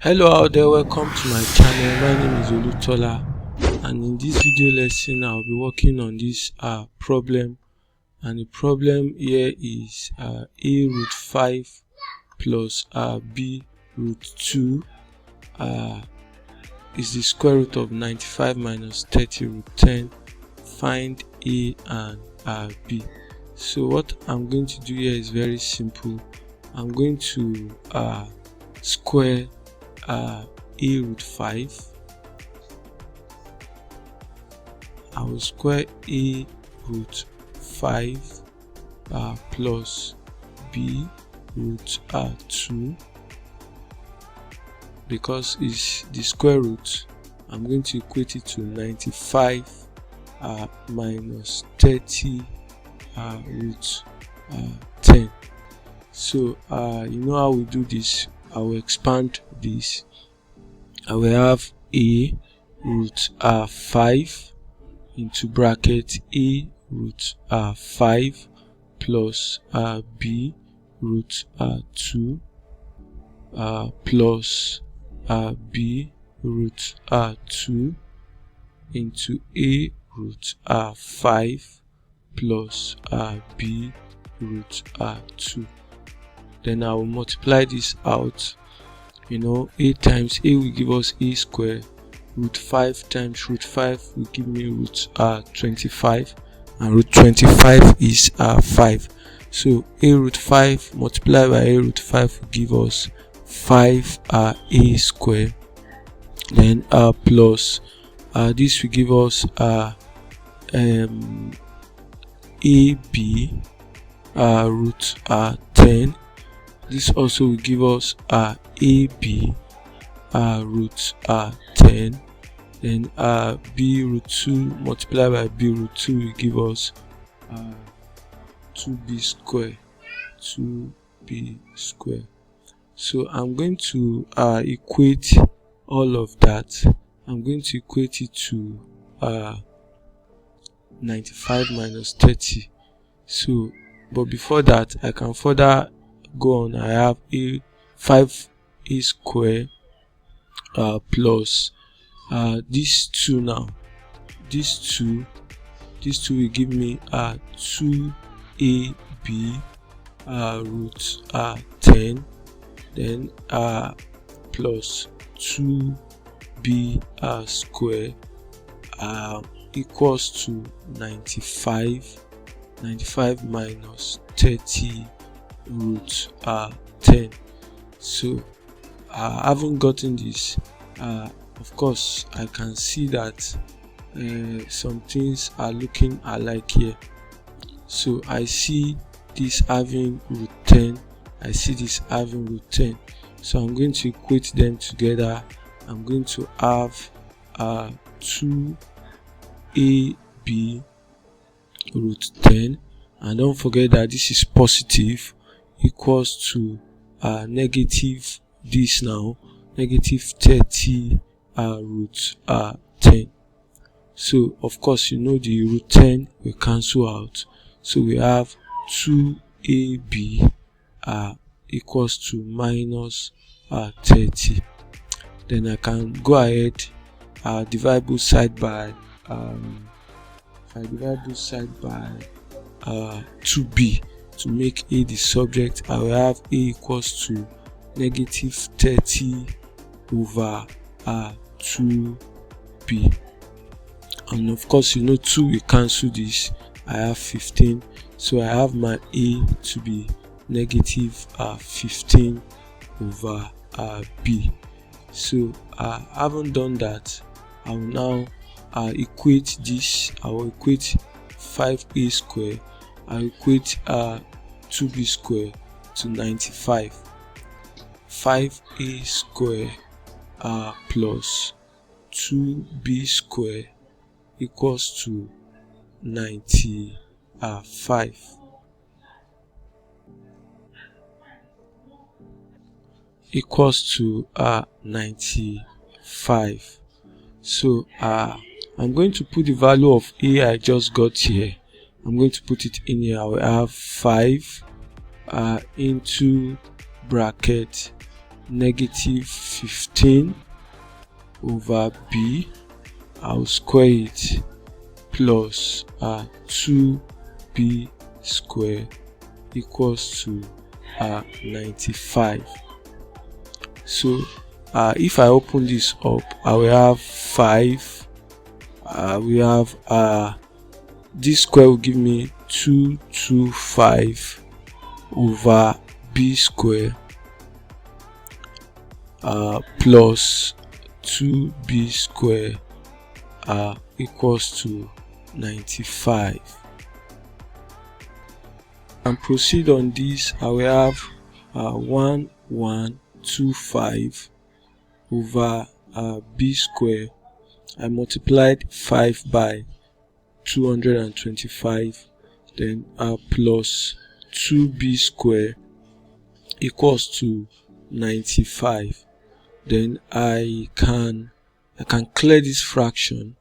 Hello out there, welcome to my channel. My name is Olutola, and in this video lesson I'll be working on this problem, and the problem here is a root 5 plus b root 2 is the square root of 95 minus 30 root 10. Find a and b. So what I'm going to do here is very simple. I'm going to square a root 5. I will square a root 5 plus b root 2. Because it's the square root, I'm going to equate it to 95 minus 30 root 10. So you know how we do this. I will expand this. I will have a root 5 into bracket a root 5 plus b root 2 plus b root 2 into a root 5 plus b root 2. Then I will multiply this out. You know, a times a will give us a square. Root 5 times root 5 will give me root 25, and root 25 is 5. So a root 5 multiplied by a root 5 will give us 5 a square. Then plus this will give us ab root 10. This also will give us ab root 10. Then b root 2 multiplied by b root 2 will give us 2b square. So I'm going to equate all of that. I'm going to equate it to 95 minus 30. So but before that, I can further go on. I have a 5a square plus these two. Now these two will give me 2ab root 10, then plus 2b square equals to 95 minus 30 root 10. So having gotten this, of course I can see that some things are looking alike here. So I see this having root 10, I see this having root 10. So I'm going to equate them together. I'm going to have 2ab root 10, and don't forget that this is positive, equals to negative this now, negative 30 root 10. So of course, you know, the root 10 will cancel out, so we have 2ab equals to minus 30. Then I can go ahead, divide both side by if I divide both side by 2b to make a the subject, I will have a equals to negative 30 over 2b. And of course, you know, 2 will cancel this. I have 15, so I have my a to be negative 15 over b. So having done that, I will now equate this. I will equate 5a square, I will equate 2b square to 95. 5a square plus 2b square equals to 95. Equals to 95. So I'm going to put the value of a I just got here. I'm going to put it in here. I will have 5 into bracket negative 15 over b. I'll square it plus 2b square equals to 95. So if I open this up, I will have 5. We have this square will give me 225 over b square plus 2b square equals to 95. And proceed on this. I will have 1125 over b square. I multiplied 5 by 225, then plus 2b square equals to 95. Then I can clear this fraction.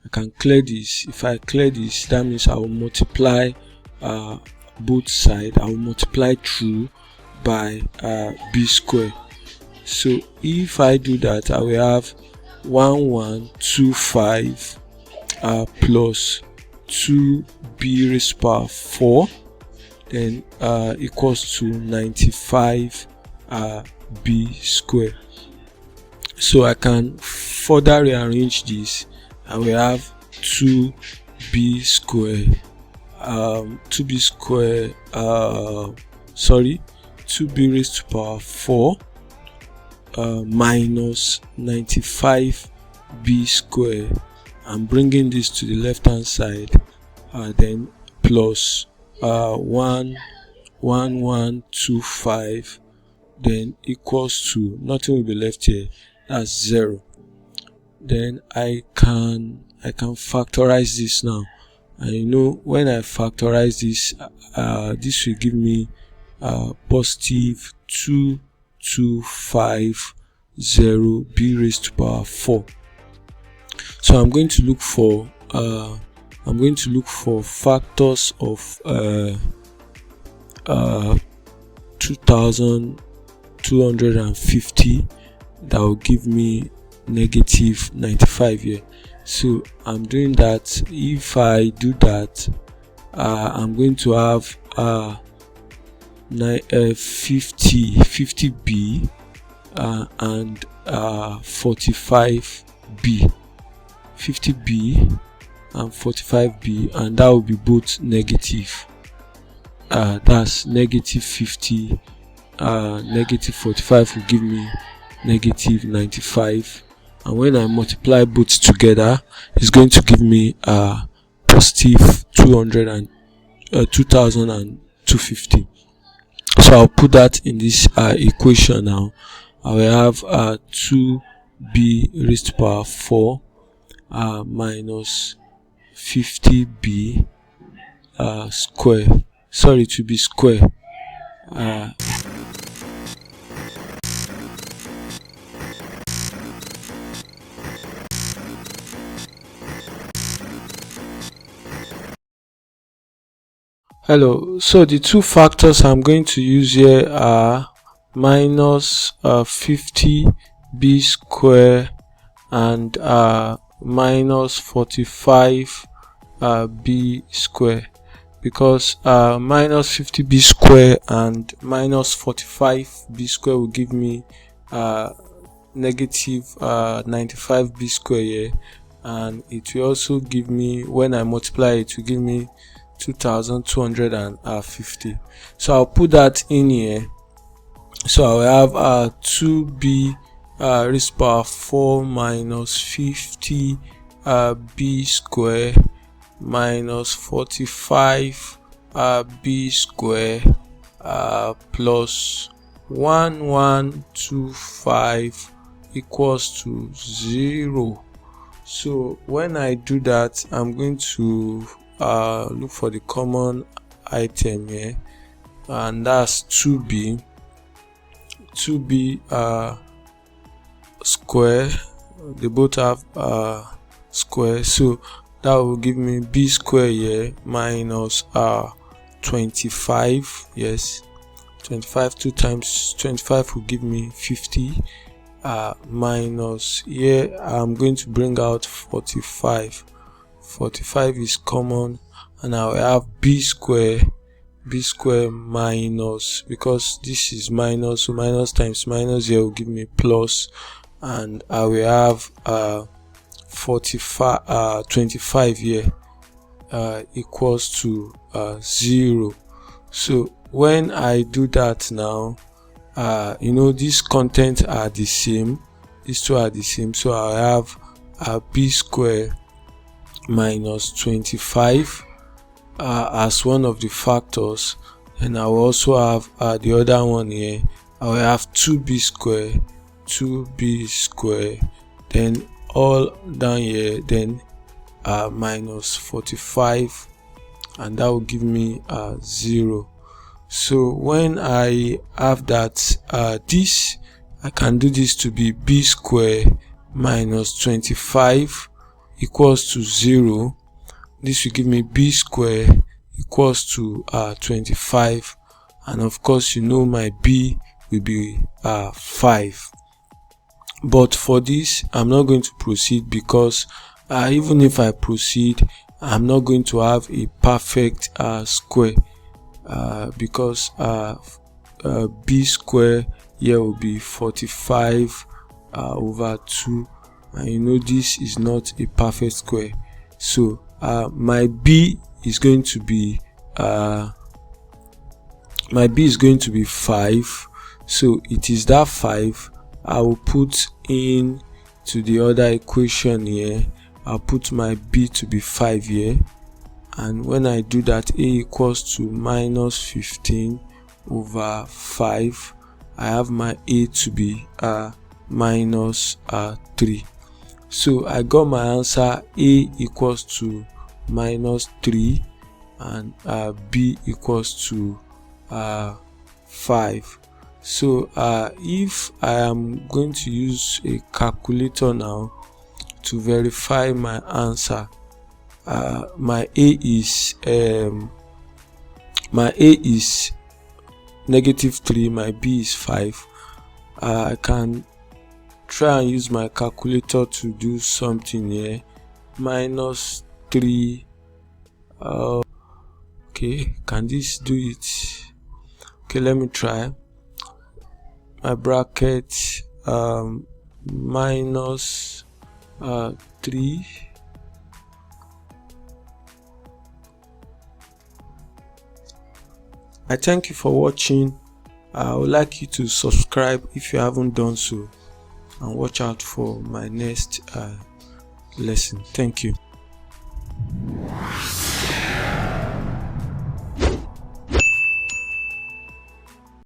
I can clear this. If I clear this, that means I will multiply both sides. I will multiply through by b square. So if I do that, I will have 1125 plus 2b raised to power 4, then equals to 95 b square. So I can further rearrange this. I will have 2b square 2b raised to power 4 minus 95 b square. I'm bringing this to the left hand side, then plus 1125, then equals to, nothing will be left here, that's 0. Then I can factorize this now, and you know, when I factorize this, this will give me positive 2250 b raised to power 4. So I'm going to look for factors of 2250 that will give me negative 95 here. So I'm doing that. If I do that, I'm going to have 50b and 45b. 50b and 45b, and that will be both negative. That's negative 50, negative 45 will give me negative 95, and when I multiply both together, it's going to give me positive 2250. So I'll put that in this equation now. I will have 2b raised to power 4 minus 50b square, sorry, to be square, hello. So the two factors I'm going to use here are minus 50b square and minus 45 b square, because minus 50b square and minus 45b square will give me negative 95b square here, and it will also give me, when I multiply it will give me 2250. So I'll put that in here. So I will have 2b raised to power 4 minus 50 b square minus 45 b square plus 1125 equals to 0. So when I do that, I'm going to look for the common item here, and that's 2b square. They both have square, so that will give me b square here minus 25, yes, 25, 2 times 25 will give me 50, minus, here I'm going to bring out 45. 45 is common, and I will have b square minus, because this is minus, so minus times minus here will give me plus, and I will have 25 here equals to 0. So when I do that now, these contents are the same, these two are the same, so I have b square minus 25 as one of the factors, and I will also have the other one here. I will have 2b square, then all down here, then minus 45, and that will give me 0. So when I have that, this, I can do this to be b square minus 25 equals to 0. This will give me b square equals to 25, and of course my b will be 5. But for this, I'm not going to proceed, because even if I proceed, I'm not going to have a perfect square, because b square here will be 45 over 2, and this is not a perfect square. So my b is going to be 5. So it is that 5 I will put in to the other equation here. I'll put my b to be 5 here, and when I do that, a equals to minus 15 over 5. I have my a to be minus 3. So I got my answer, a equals to minus 3 and b equals to 5. So if I am going to use a calculator now to verify my answer, my a is -3, my b is 5. I can try and use my calculator to do something here. -3, okay, can this do it? Okay, let me try. My bracket, minus 3, I thank you for watching. I would like you to subscribe if you haven't done so, and watch out for my next lesson. Thank you.